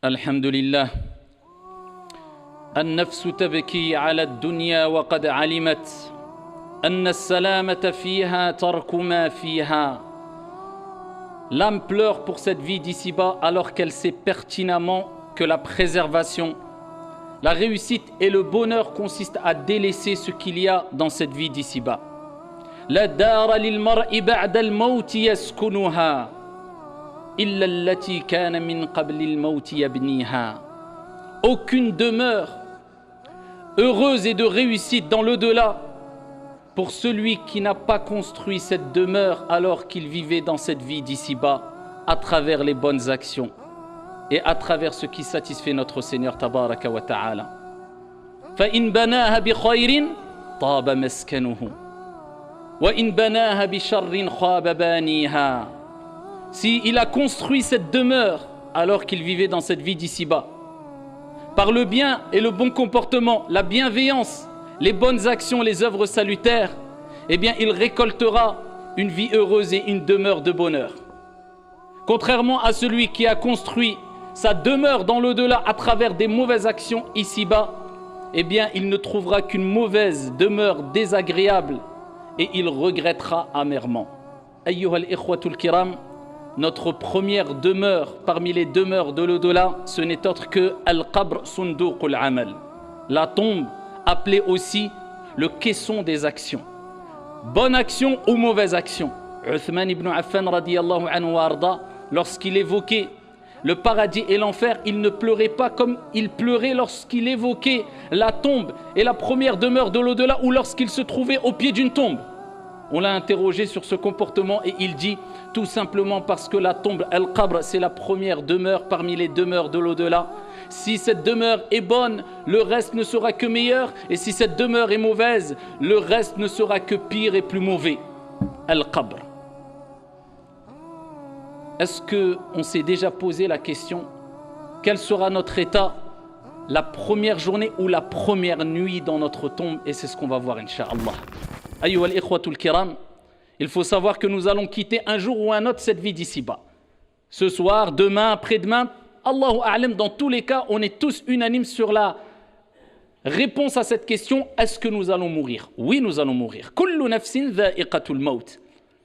الحمد لله النفس تبكي على الدنيا وقد علمت أن السلامة فيها ترك ما فيها. L'âme pleure pour cette vie d'ici-bas alors qu'elle sait pertinemment que la préservation, la réussite et le bonheur consistent à délaisser ce qu'il y a dans cette vie d'ici-bas. لا دار للمرء بعد الموت يسكنها إلا التي كان من قبل الموت يبنيها. Aucune demeure heureuse et de réussite dans l'au-delà pour celui qui n'a pas construit cette demeure alors qu'il vivait dans cette vie d'ici-bas à travers les bonnes actions et à travers ce qui satisfait notre Seigneur tabaraka wa ta'ala. فإن بناها بخير طاب مسكنه وإن بناها بشر خاب بانيها. Si il a construit cette demeure alors qu'il vivait dans cette vie d'ici-bas, par le bien et le bon comportement, la bienveillance, les bonnes actions, les œuvres salutaires, eh bien il récoltera une vie heureuse et une demeure de bonheur. Contrairement à celui qui a construit sa demeure dans l'au-delà à travers des mauvaises actions ici-bas, eh bien il ne trouvera qu'une mauvaise demeure désagréable et il regrettera amèrement. Ayyuha al-ikhwatul kiram, notre première demeure parmi les demeures de l'au-delà, ce n'est autre que Al-Qabr Sunduq al-Amal, la tombe appelée aussi le caisson des actions. Bonne action ou mauvaise action. Uthman ibn Affan radiyallahu anhu wa arda, lorsqu'il évoquait le paradis et l'enfer, il ne pleurait pas comme il pleurait lorsqu'il évoquait la tombe et la première demeure de l'au-delà ou lorsqu'il se trouvait au pied d'une tombe. On l'a interrogé sur ce comportement et il dit tout simplement parce que la tombe, Al-Qabr, c'est la première demeure parmi les demeures de l'au-delà. Si cette demeure est bonne, le reste ne sera que meilleur, et si cette demeure est mauvaise, le reste ne sera que pire et plus mauvais. Al-Qabr. Est-ce qu'on s'est déjà posé la question, quel sera notre état la première journée ou la première nuit dans notre tombe? Et c'est ce qu'on va voir, Inch'Allah. Ayyuha al-ikhwatul kiram, il faut savoir que nous allons quitter un jour ou un autre cette vie d'ici-bas. Ce soir, demain, après-demain, Allahu a'lam, dans tous les cas, on est tous unanimes sur la réponse à cette question, est-ce que nous allons mourir? Oui, nous allons mourir. Kullu nafsin dha'iqatul maut.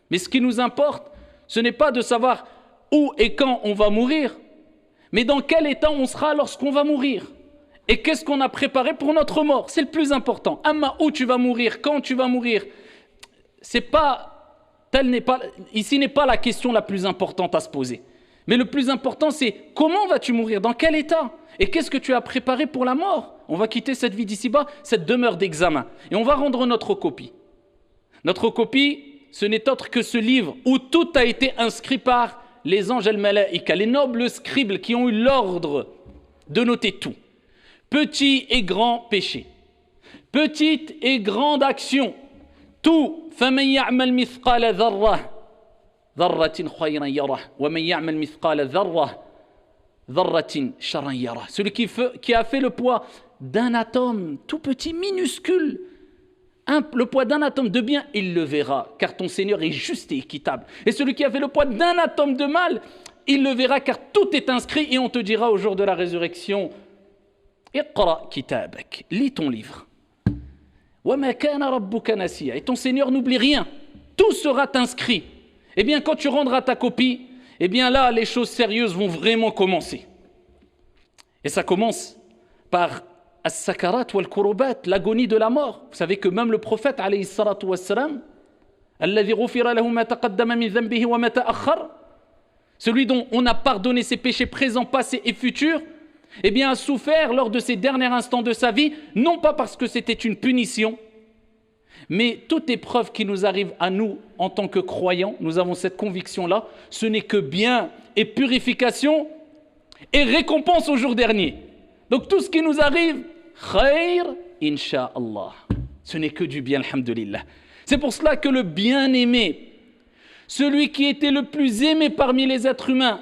Mais ce qui nous importe, ce n'est pas de savoir où et quand on va mourir, mais dans quel état on sera lorsqu'on va mourir. Et qu'est-ce qu'on a préparé pour notre mort? C'est le plus important. Amma, où tu vas mourir, quand tu vas mourir, ici n'est pas la question la plus importante à se poser. Mais le plus important, c'est comment vas-tu mourir, dans quel état? Et qu'est-ce que tu as préparé pour la mort? On va quitter cette vie d'ici-bas, cette demeure d'examen. Et on va rendre notre copie. Notre copie, ce n'est autre que ce livre où tout a été inscrit par les anges al-malaïka, les nobles scribes qui ont eu l'ordre de noter tout. Petit et grand péché, petite et grande action, tout. فَمَنْ يَعْمَلْ مِثْقَالَ ذَرَّةٍ خَيْرًا يَرَهُ وَمَنْ يَعْمَلْ مِثْقَالَ ذَرَّةٍ شَرًّا يَرَهُ. Celui qui a fait le poids d'un atome tout petit, minuscule, le poids d'un atome de bien, il le verra, car ton Seigneur est juste et équitable. Et celui qui a fait le poids d'un atome de mal, il le verra, car tout est inscrit, et on te dira au jour de la résurrection, Iqra kitabak, lis ton livre. Wa ma kana rabbuka nasiya, et ton Seigneur n'oublie rien. Tout sera inscrit. Eh bien, quand tu rendras ta copie, eh bien là, les choses sérieuses vont vraiment commencer. Et ça commence par as-sakarat wal-kurubat, l'agonie de la mort. Vous savez que même le prophète, alayhi salatu wassalam, alladhi ghufira lahu ma taqaddama min dhanbihi wa ma ta'akhkhar, celui dont on a pardonné ses péchés présents, passés et futurs, eh bien, a souffert lors de ces derniers instants de sa vie, non pas parce que c'était une punition, mais toute épreuve qui nous arrive à nous en tant que croyants, nous avons cette conviction-là, ce n'est que bien et purification et récompense au jour dernier. Donc tout ce qui nous arrive, khair, insha'Allah. Ce n'est que du bien, alhamdulillah. C'est pour cela que le bien-aimé, celui qui était le plus aimé parmi les êtres humains,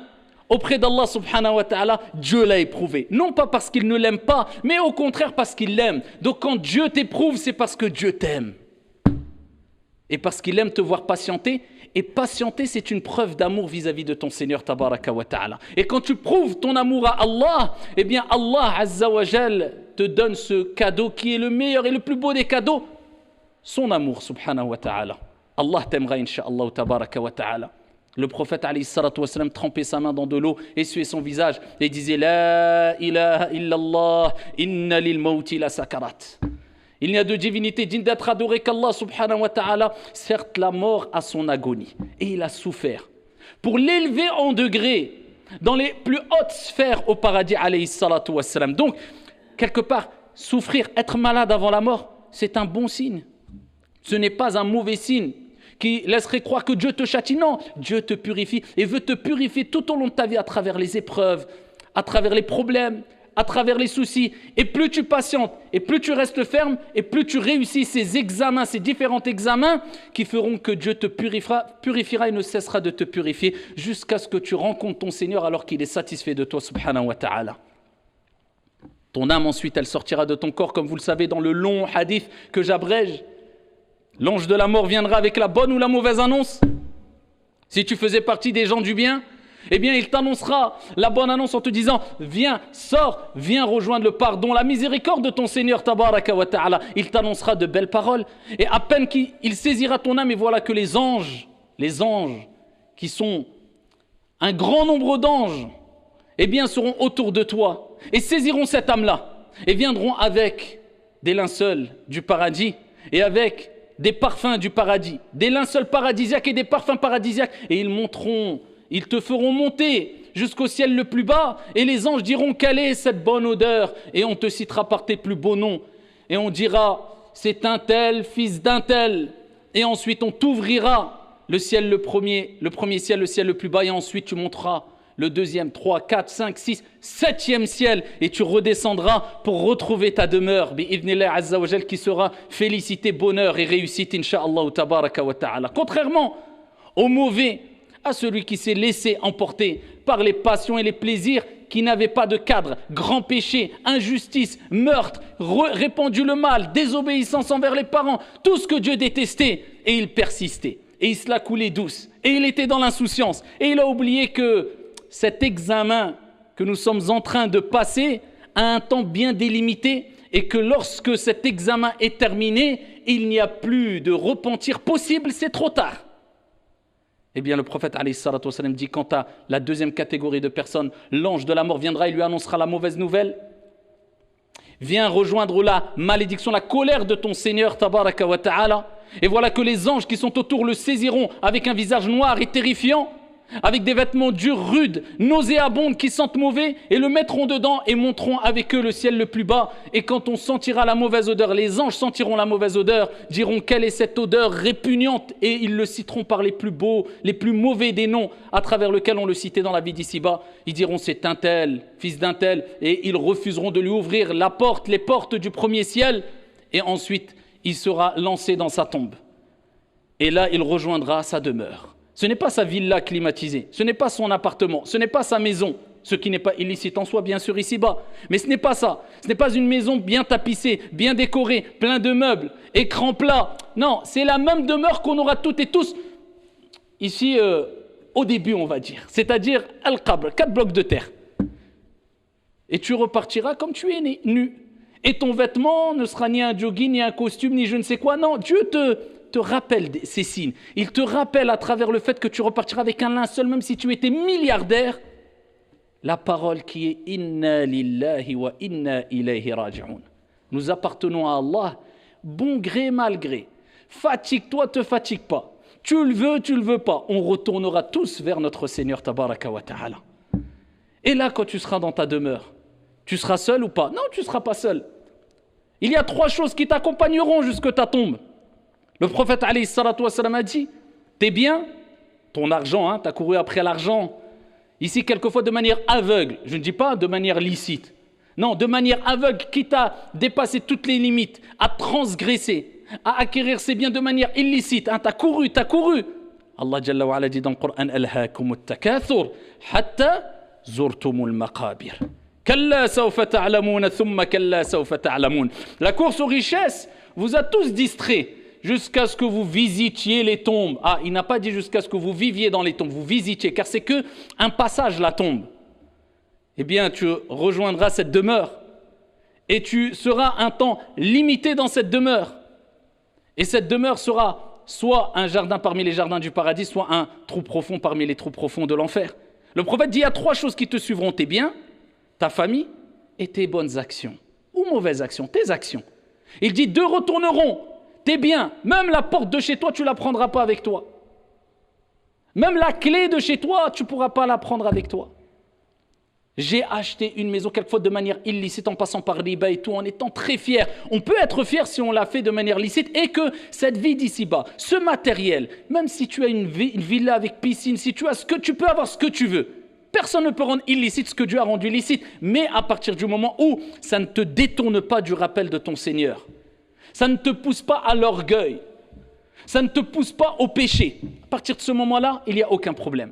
auprès d'Allah subhanahu wa ta'ala, Dieu l'a éprouvé. Non pas parce qu'il ne l'aime pas, mais au contraire parce qu'il l'aime. Donc quand Dieu t'éprouve, c'est parce que Dieu t'aime. Et parce qu'il aime te voir patienter Et patienter, c'est une preuve d'amour vis-à-vis de ton Seigneur Tabaraka wa Ta'ala. Et quand tu prouves ton amour à Allah, eh bien Allah Azza wa Jal te donne ce cadeau qui est le meilleur et le plus beau des cadeaux, son amour subhanahu wa ta'ala. Allah t'aimera insha'Allah Tabaraka wa Ta'ala. Le prophète alayhi salatu wa sallam trempait sa main dans de l'eau, essuyait son visage et disait La ilaha illallah, inna lil mawti la sakarat. Il n'y a de divinité digne d'être adorée qu'Allah subhanahu wa ta'ala. Certes, la mort a son agonie et il a souffert. Pour l'élever en degré dans les plus hautes sphères au paradis alayhi salatu wa sallam. Donc, quelque part, souffrir, être malade avant la mort, c'est un bon signe. Ce n'est pas un mauvais signe qui laisserait croire que Dieu te châtie. Non, Dieu te purifie et veut te purifier tout au long de ta vie à travers les épreuves, à travers les problèmes, à travers les soucis. Et plus tu patientes, et plus tu restes ferme, et plus tu réussis ces examens, ces différents examens qui feront que Dieu te purifiera et ne cessera de te purifier jusqu'à ce que tu rencontres ton Seigneur alors qu'il est satisfait de toi, subhanahu wa ta'ala. Ton âme ensuite, elle sortira de ton corps, comme vous le savez dans le long hadith que j'abrège. L'ange de la mort viendra avec la bonne ou la mauvaise annonce. Si tu faisais partie des gens du bien, eh bien il t'annoncera la bonne annonce en te disant viens, sors, viens rejoindre le pardon, la miséricorde de ton Seigneur Tabaraka wa Ta'ala. Il t'annoncera de belles paroles et à peine qu'il saisira ton âme, et voilà que les anges qui sont un grand nombre d'anges, eh bien seront autour de toi et saisiront cette âme-là et viendront avec des linceuls du paradis et avec des parfums du paradis, des linceuls paradisiaques et des parfums paradisiaques, et ils te feront monter jusqu'au ciel le plus bas, et les anges diront quelle est cette bonne odeur, et on te citera par tes plus beaux noms, et on dira c'est un tel, fils d'un tel, et ensuite on t'ouvrira le ciel le premier ciel, le ciel le plus bas, et ensuite tu monteras le deuxième, 3, 4, 5, 6, 7e ciel, et tu redescendras pour retrouver ta demeure, bi'idhnillah azza wa jal, qui sera félicité, bonheur et réussite, insha'Allah tabaraka wa ta'ala. Contrairement au mauvais, à celui qui s'est laissé emporter par les passions et les plaisirs, qui n'avaient pas de cadre, grand péché, injustice, meurtre, répandu le mal, désobéissance envers les parents, tout ce que Dieu détestait, et il persistait, et il se la coulait douce, et il était dans l'insouciance, et il a oublié que cet examen que nous sommes en train de passer a un temps bien délimité et que lorsque cet examen est terminé, il n'y a plus de repentir possible, c'est trop tard. Eh bien, le prophète alayhi salatu wa sallam dit quant à la deuxième catégorie de personnes, l'ange de la mort viendra et lui annoncera la mauvaise nouvelle. Viens rejoindre la malédiction, la colère de ton Seigneur tabaraka wa ta'ala. Et voilà que les anges qui sont autour le saisiront avec un visage noir et terrifiant, avec des vêtements durs, rudes, nauséabonds, qui sentent mauvais, et le mettront dedans et monteront avec eux le ciel le plus bas. Et quand on sentira la mauvaise odeur, les anges sentiront la mauvaise odeur, diront quelle est cette odeur répugnante, et ils le citeront par les plus beaux, les plus mauvais des noms à travers lesquels on le citait dans la vie d'ici-bas. Ils diront c'est un tel, fils d'un tel, et ils refuseront de lui ouvrir les portes du premier ciel, et ensuite il sera lancé dans sa tombe. Et là il rejoindra sa demeure. Ce n'est pas sa villa climatisée, ce n'est pas son appartement, ce n'est pas sa maison, ce qui n'est pas illicite en soi, bien sûr, ici-bas. Mais ce n'est pas ça. Ce n'est pas une maison bien tapissée, bien décorée, plein de meubles, écran plat. Non, c'est la même demeure qu'on aura toutes et tous ici au début, on va dire. C'est-à-dire Al-Qabr, 4 blocs de terre. Et tu repartiras comme tu es né, nu. Et ton vêtement ne sera ni un jogging, ni un costume, ni je ne sais quoi. Non, Dieu te rappelle ces signes. Il te rappelle à travers le fait que tu repartiras avec un linceul, même si tu étais milliardaire, la parole qui est « Inna lillahi wa inna ilayhi raji'un ». Nous appartenons à Allah, bon gré, mal gré. Fatigue-toi, te fatigue pas. Tu le veux pas. On retournera tous vers notre Seigneur tabaraka wa ta'ala. Et là, quand tu seras dans ta demeure, tu seras seul ou pas? Non, tu ne seras pas seul. Il y a 3 choses qui t'accompagneront jusque ta tombe. Le prophète alayhi salatu wa sallam a dit, tes biens, ton argent, tu as couru après l'argent, ici quelquefois de manière aveugle, je ne dis pas de manière licite, non, de manière aveugle, quitte à dépasser toutes les limites, à transgresser, à acquérir ses biens de manière illicite, tu as couru. Allah Jalla wa Ala dit dans le Coran, alhaakumut takathur, hatta zurtumul maqabir. Kalla sawfa ta'lamoun, thumma kalla sawfa ta'lamoun. La course aux richesses vous a tous distraits, jusqu'à ce que vous visitiez les tombes. Ah, il n'a pas dit jusqu'à ce que vous viviez dans les tombes, vous visitiez, car c'est que un passage, la tombe. Eh bien, tu rejoindras cette demeure et tu seras un temps limité dans cette demeure. Et cette demeure sera soit un jardin parmi les jardins du paradis, soit un trou profond parmi les trous profonds de l'enfer. Le prophète dit, il y a 3 choses qui te suivront, tes biens, ta famille et tes bonnes actions. Ou mauvaises actions, tes actions. Il dit, 2 retourneront, tes biens, même la porte de chez toi, tu ne la prendras pas avec toi. Même la clé de chez toi, tu ne pourras pas la prendre avec toi. J'ai acheté une maison quelquefois de manière illicite en passant par riba et tout, en étant très fier. On peut être fier si on l'a fait de manière licite et que cette vie d'ici-bas, ce matériel, même si tu as une villa avec piscine, si tu as ce que tu peux avoir ce que tu veux, personne ne peut rendre illicite ce que Dieu a rendu licite. Mais à partir du moment où ça ne te détourne pas du rappel de ton Seigneur, ça ne te pousse pas à l'orgueil, ça ne te pousse pas au péché, à partir de ce moment-là, il n'y a aucun problème.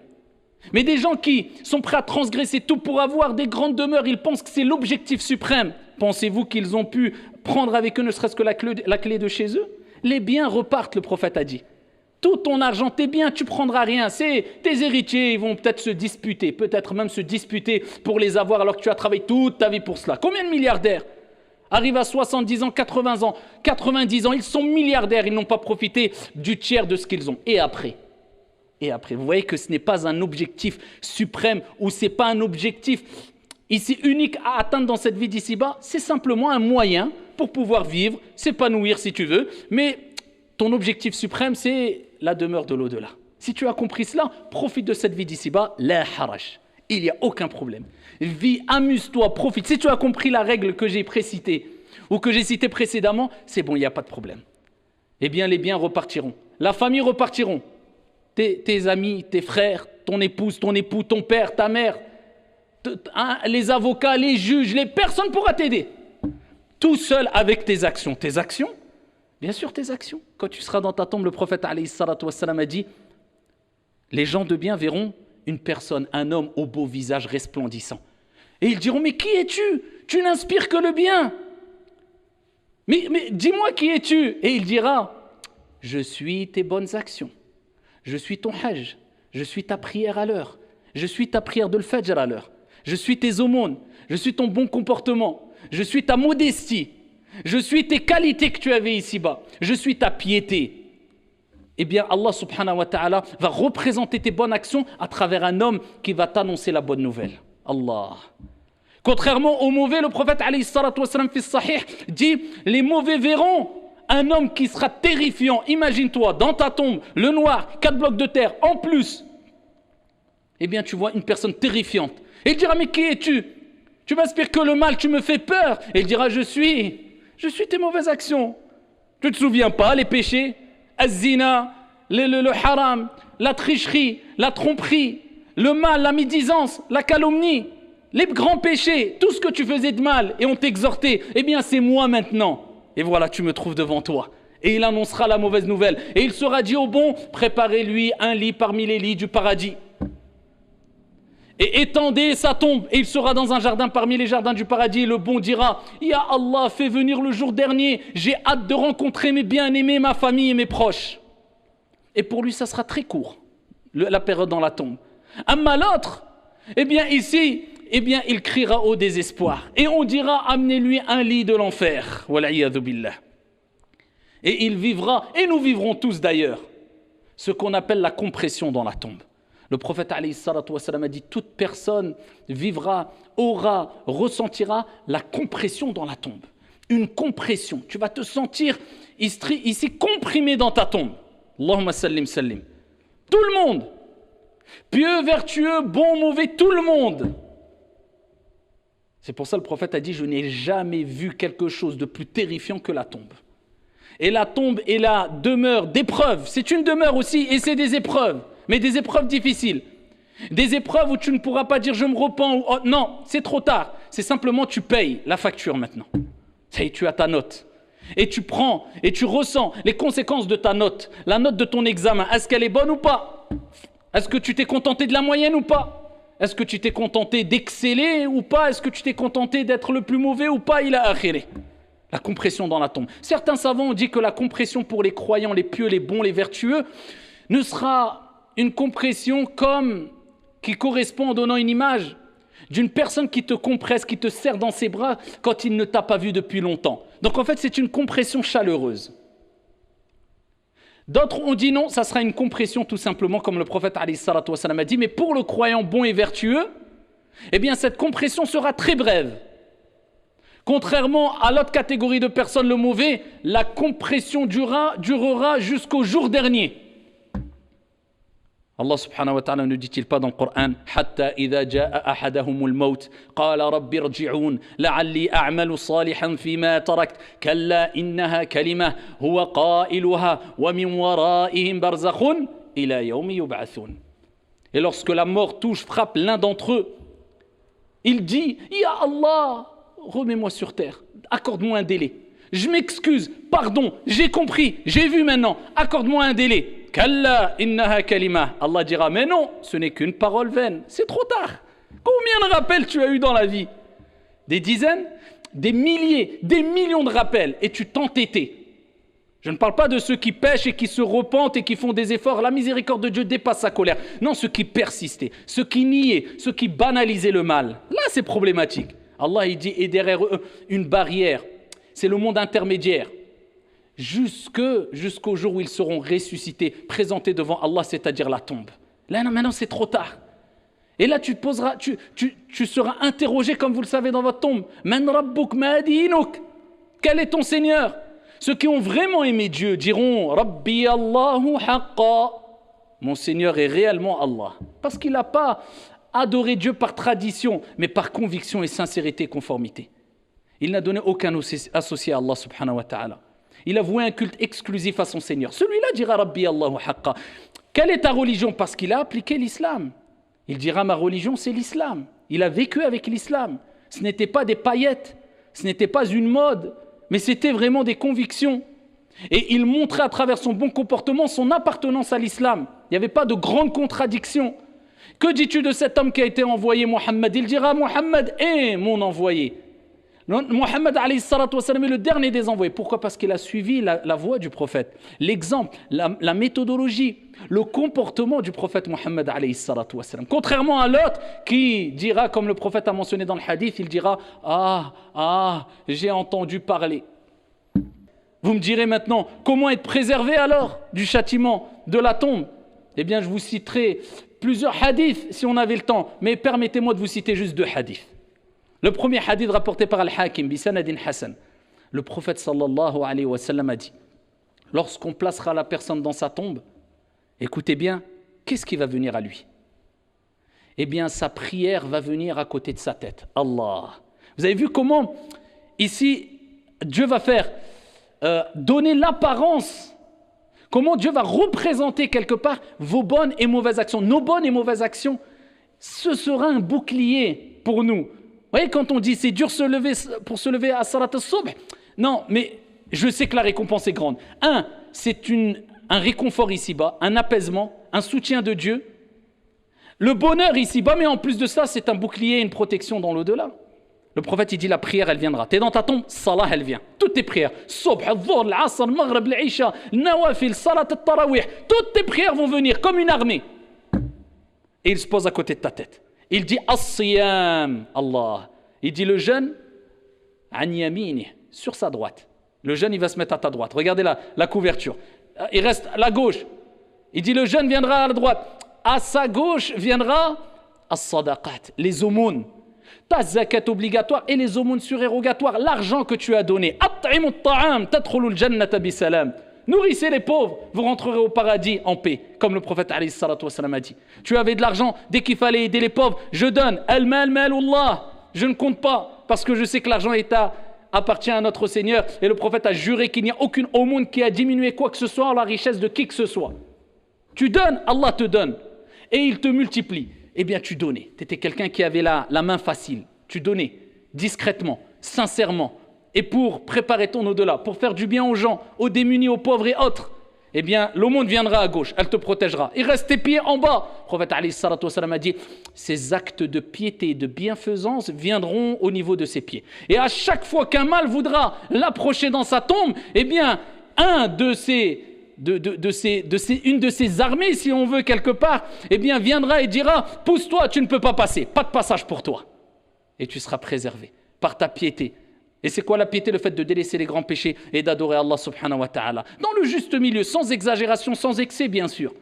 Mais des gens qui sont prêts à transgresser tout pour avoir des grandes demeures, ils pensent que c'est l'objectif suprême. Pensez-vous qu'ils ont pu prendre avec eux ne serait-ce que la clé de chez eux? Les biens repartent, le prophète a dit. Tout ton argent, tes biens, tu ne prendras rien. C'est tes héritiers, ils vont peut-être se disputer, peut-être même se disputer pour les avoir alors que tu as travaillé toute ta vie pour cela. Combien de milliardaires arrivent à 70 ans, 80 ans, 90 ans, ils sont milliardaires, ils n'ont pas profité du tiers de ce qu'ils ont. Et après, vous voyez que ce n'est pas un objectif suprême ou ce n'est pas un objectif ici unique à atteindre dans cette vie d'ici-bas. C'est simplement un moyen pour pouvoir vivre, s'épanouir si tu veux. Mais ton objectif suprême, c'est la demeure de l'au-delà. Si tu as compris cela, profite de cette vie d'ici-bas. La haraj. Il n'y a aucun problème. Vis, amuse-toi, profite. Si tu as compris la règle que j'ai précitée ou que j'ai citée précédemment, c'est bon, il n'y a pas de problème. Eh bien, les biens repartiront. La famille repartiront. Tes amis, tes frères, ton épouse, ton époux, ton père, ta mère, les avocats, les juges, personne ne pourra t'aider. Tout seul avec tes actions. Tes actions, bien sûr tes actions. Quand tu seras dans ta tombe, le prophète alayhi salatu wassalam a dit, les gens de bien verront une personne, un homme au beau visage resplendissant. Et ils diront, mais qui es-tu? Tu n'inspires que le bien. Mais dis-moi qui es-tu? Et il dira, je suis tes bonnes actions. Je suis ton hajj, je suis ta prière à l'heure, je suis ta prière de l'fajr à l'heure, je suis tes aumônes, je suis ton bon comportement, je suis ta modestie, je suis tes qualités que tu avais ici-bas, je suis ta piété. Eh bien, Allah subhanahu wa ta'ala va représenter tes bonnes actions à travers un homme qui va t'annoncer la bonne nouvelle. Allah. Contrairement aux mauvais, le prophète alayhi salatu wassalam fi sahih dit, les mauvais verront un homme qui sera terrifiant. Imagine-toi, dans ta tombe, le noir, 4 blocs de terre, en plus. Eh bien, tu vois une personne terrifiante. Et il dira, mais qui es-tu? Tu m'inspires que le mal, tu me fais peur. Et il dira, je suis tes mauvaises actions. Tu ne te souviens pas, les péchés, az-zina, le haram, la tricherie, la tromperie, le mal, la médisance, la calomnie, les grands péchés, tout ce que tu faisais de mal et on t'exhortait. Eh bien, c'est moi maintenant. Et voilà, tu me trouves devant toi. Et il annoncera la mauvaise nouvelle. Et il sera dit au bon, préparez-lui un lit parmi les lits du paradis. Et étendez sa tombe. Et il sera dans un jardin parmi les jardins du paradis. Et le bon dira, Ya Allah, fais venir le jour dernier. J'ai hâte de rencontrer mes bien-aimés, ma famille et mes proches. Et pour lui, ça sera très court, la période dans la tombe. Amma l'autre, eh bien ici, il criera au désespoir. Et on dira, amenez-lui un lit de l'enfer. Wal'iyadhu billah. Et il vivra, et nous vivrons tous d'ailleurs, ce qu'on appelle la compression dans la tombe. Le prophète alayhi salatu wassalam a dit, toute personne vivra, ressentira la compression dans la tombe. Une compression. Tu vas te sentir ici comprimé dans ta tombe. Allahumma sallim sallim. Tout le monde. Pieux, vertueux, bon, mauvais, tout le monde. C'est pour ça que le prophète a dit, je n'ai jamais vu quelque chose de plus terrifiant que la tombe. Et la tombe est la demeure d'épreuves. C'est une demeure aussi, et c'est des épreuves, mais des épreuves difficiles. Des épreuves où tu ne pourras pas dire je me repens ou oh, non, c'est trop tard. C'est simplement tu payes la facture maintenant. Ça y est, tu as ta note. Et tu prends et tu ressens les conséquences de ta note, la note de ton examen. Est-ce qu'elle est bonne ou pas? Est-ce que tu t'es contenté de la moyenne ou pas? Est-ce que tu t'es contenté d'exceller ou pas? Est-ce que tu t'es contenté d'être le plus mauvais ou pas? Il a akhiré. La compression dans la tombe. Certains savants ont dit que la compression pour les croyants, les pieux, les bons, les vertueux, ne sera une compression qui correspond en donnant une image d'une personne qui te compresse, qui te serre dans ses bras quand il ne t'a pas vu depuis longtemps. Donc en fait, c'est une compression chaleureuse. D'autres ont dit non, ça sera une compression tout simplement, comme le prophète alayhi salatu wa salam a dit, mais pour le croyant bon et vertueux, eh bien cette compression sera très brève. Contrairement à l'autre catégorie de personnes, le mauvais, la compression durera jusqu'au jour dernier. Allah subhanahu wa ta'ala ne dit-il pas dans le Coran Hatta idha ja'a ahadahumul maut qala rabbi irji'un la'alli a'malu salihan fima tarakt kalla innaha kalimah huwa qailuha wa min wara'ihim barzakhun ila yawmi yub'athun. Et lorsque la mort frappe l'un d'entre eux, il dit Ya Allah, remets-moi sur terre, accorde-moi un délai. Je m'excuse, pardon, j'ai compris, j'ai vu maintenant, accorde-moi un délai. Kalla innaha kalima. Allah dira, mais non, ce n'est qu'une parole vaine. C'est trop tard. Combien de rappels tu as eu dans la vie? Des dizaines, des milliers, des millions de rappels, et tu t'entêtais. Je ne parle pas de ceux qui pêchent et qui se repentent et qui font des efforts. La miséricorde de Dieu dépasse sa colère. Non, ceux qui persistaient, ceux qui niaient, ceux qui banalisaient le mal. Là, c'est problématique. Allah, il dit, et derrière eux, une barrière. C'est le monde intermédiaire. Jusqu'au jour où ils seront ressuscités, présentés devant Allah, c'est-à-dire la tombe. Là, non, maintenant, c'est trop tard. Et là, tu seras interrogé, comme vous le savez, dans votre tombe. Man rabbuk ma dinuk? Quel est ton Seigneur? Ceux qui ont vraiment aimé Dieu diront Rabbi Allahu haqqa. Mon Seigneur est réellement Allah. Parce qu'il n'a pas adoré Dieu par tradition, mais par conviction et sincérité, conformité. Il n'a donné aucun associé à Allah subhanahu wa ta'ala. Il a voué un culte exclusif à son Seigneur. Celui-là dira Rabbi Allahu haqqa. Quelle est ta religion? Parce qu'il a appliqué l'islam. Il dira ma religion c'est l'islam. Il a vécu avec l'islam. Ce n'était pas des paillettes, ce n'était pas une mode, mais c'était vraiment des convictions. Et il montrait à travers son bon comportement son appartenance à l'islam. Il n'y avait pas de grande contradiction. Que dis-tu de cet homme qui a été envoyé, Mohammed? Il dira Mohammed est mon envoyé. Mohammed alayhi salatu wa salam est le dernier des envoyés. Pourquoi? Parce qu'il a suivi la voie du prophète, l'exemple, la méthodologie, le comportement du prophète Mohammed alayhi salatu wa salam. Contrairement à l'autre qui dira, comme le prophète a mentionné dans le hadith, il dira j'ai entendu parler. Vous me direz maintenant, comment être préservé alors du châtiment de la tombe? Eh bien, je vous citerai plusieurs hadiths si on avait le temps, mais permettez-moi de vous citer juste 2 hadiths. Le premier hadith rapporté par Al-Hakim, bisanadin Hassan. Le prophète sallallahu alayhi wa sallam a dit, lorsqu'on placera la personne dans sa tombe, écoutez bien, qu'est-ce qui va venir à lui? Eh bien, sa prière va venir à côté de sa tête. Allah. Vous avez vu comment, ici, Dieu va faire donner l'apparence, comment Dieu va représenter quelque part vos bonnes et mauvaises actions. Nos bonnes et mauvaises actions, ce sera un bouclier pour nous. Vous voyez, quand on dit c'est dur pour se lever à Salat al-Subh, non, mais je sais que la récompense est grande. C'est un réconfort ici-bas, un apaisement, un soutien de Dieu. Le bonheur ici-bas, mais en plus de ça, c'est un bouclier et une protection dans l'au-delà. Le prophète, il dit la prière, elle viendra. Tu es dans ta tombe, salah, elle vient. Toutes tes prières, Subh, al-Dhuhr, al-Asr, al-Maghrib, al-Isha, al-Nawafil, Salat al-Tarawih, toutes tes prières vont venir comme une armée. Et il se pose à côté de ta tête. Il dit as-siyam, Allah. Il dit le jeûne, an yamini, sur sa droite. Le jeûne, il va se mettre à ta droite. Regardez la couverture. Il reste à la gauche. Il dit le jeûne viendra à la droite. À sa gauche viendra as-sadaqat, les aumônes. Ta zakat obligatoire et les aumônes surérogatoires, l'argent que tu as donné. At'imu at-ta'am, tadkhulul jannata bisalam. Nourrissez les pauvres, vous rentrerez au paradis en paix, comme le prophète alayhi salatu wa salam a dit. Tu avais de l'argent, dès qu'il fallait aider les pauvres, je donne. Al-mal malullah. Je ne compte pas, parce que je sais que l'argent appartient à notre Seigneur. Et le prophète a juré qu'il n'y a aucune aumône qui a diminué quoi que ce soit en la richesse de qui que ce soit. Tu donnes, Allah te donne. Et il te multiplie. Eh bien, tu donnais. Tu étais quelqu'un qui avait la main facile. Tu donnais discrètement, sincèrement. Et pour préparer ton au-delà, pour faire du bien aux gens, aux démunis, aux pauvres et autres. eh bien, l'aumône viendra à gauche, elle te protégera. Il reste tes pieds en bas. Le prophète alayhi salatu wassalam a dit, ces actes de piété et de bienfaisance viendront au niveau de ses pieds. Et à chaque fois qu'un mal voudra l'approcher dans sa tombe, eh bien, une de ces armées, si on veut quelque part, eh bien, viendra et dira, pousse-toi, tu ne peux pas passer, pas de passage pour toi. Et tu seras préservé par ta piété. Et c'est quoi la piété? Le fait de délaisser les grands péchés et d'adorer Allah subhanahu wa ta'ala. Dans le juste milieu, sans exagération, sans excès bien sûr.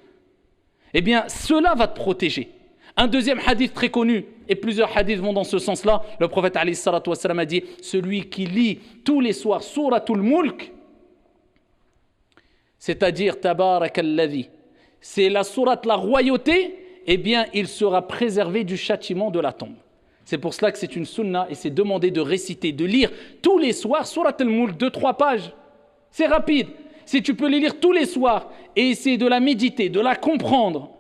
Eh bien, cela va te protéger. Un deuxième hadith très connu, et plusieurs hadiths vont dans ce sens-là, le prophète alayhi salatu wassalam a dit, celui qui lit tous les soirs Suratul Mulk, c'est-à-dire Tabarakalladhi, c'est la sourate la royauté, eh bien, il sera préservé du châtiment de la tombe. C'est pour cela que c'est une sunna et c'est demandé de réciter, de lire tous les soirs Surat al-Mulk, 2-3 pages. C'est rapide. Si tu peux les lire tous les soirs et essayer de la méditer, de la comprendre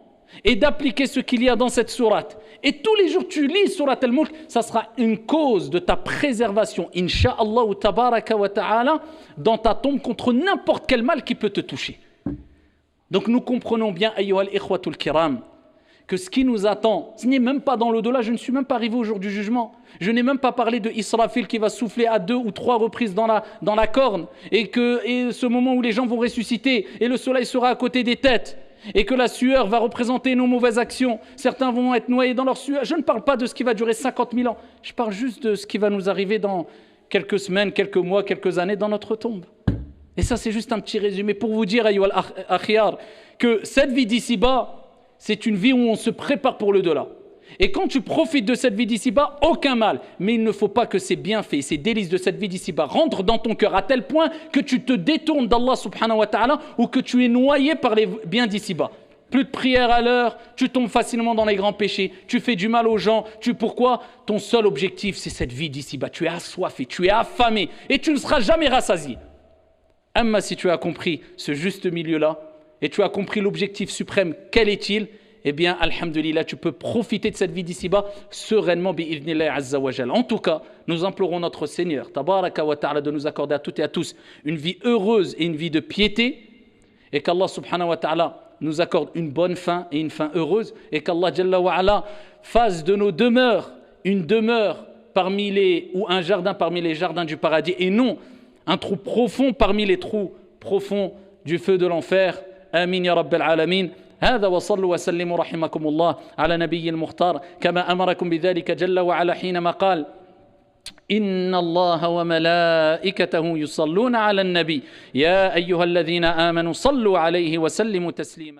et d'appliquer ce qu'il y a dans cette sourate. Et tous les jours tu lis Surat al-Mulk, ça sera une cause de ta préservation, insha'Allah ou tabaraka wa ta'ala, dans ta tombe contre n'importe quel mal qui peut te toucher. Donc nous comprenons bien, ayyuhal ikhwatul kiram, que ce qui nous attend, ce n'est même pas dans l'au-delà, je ne suis même pas arrivé au jour du jugement. Je n'ai même pas parlé de Israfil qui va souffler à 2 ou 3 reprises dans la corne et ce moment où les gens vont ressusciter et le soleil sera à côté des têtes et que la sueur va représenter nos mauvaises actions. Certains vont être noyés dans leur sueur. Je ne parle pas de ce qui va durer 50 000 ans. Je parle juste de ce qui va nous arriver dans quelques semaines, quelques mois, quelques années dans notre tombe. Et ça, c'est juste un petit résumé pour vous dire, ayyuhal akhyar, que cette vie d'ici-bas, c'est une vie où on se prépare pour le delà. Et quand tu profites de cette vie d'ici-bas, aucun mal. Mais il ne faut pas que ces bienfaits, ces délices de cette vie d'ici-bas rentrent dans ton cœur à tel point que tu te détournes d'Allah subhanahu wa ta'ala ou que tu es noyé par les biens d'ici-bas. Plus de prière à l'heure, tu tombes facilement dans les grands péchés, tu fais du mal aux gens. Pourquoi? Ton seul objectif, c'est cette vie d'ici-bas. Tu es assoiffé, tu es affamé et tu ne seras jamais rassasié. Amma, si tu as compris ce juste milieu-là, et tu as compris l'objectif suprême, quel est-il? Eh bien, alhamdulillah, tu peux profiter de cette vie d'ici-bas sereinement, bi'idhnillahi azza wa jal. En tout cas, nous implorons notre Seigneur, tabaraka wa ta'ala, de nous accorder à toutes et à tous une vie heureuse et une vie de piété, et qu'Allah subhanahu wa ta'ala nous accorde une bonne fin et une fin heureuse, et qu'Allah jalla wa ala fasse de nos demeures une demeure ou un jardin parmi les jardins du paradis, et non un trou profond parmi les trous profonds du feu de l'enfer. آمين يا رب العالمين. هذا وصلوا وسلموا رحمكم الله على نبي المختار كما أمركم بذلك جل وعلا حينما قال إن الله وملائكته يصلون على النبي يا أيها الذين آمنوا صلوا عليه وسلموا تسليما.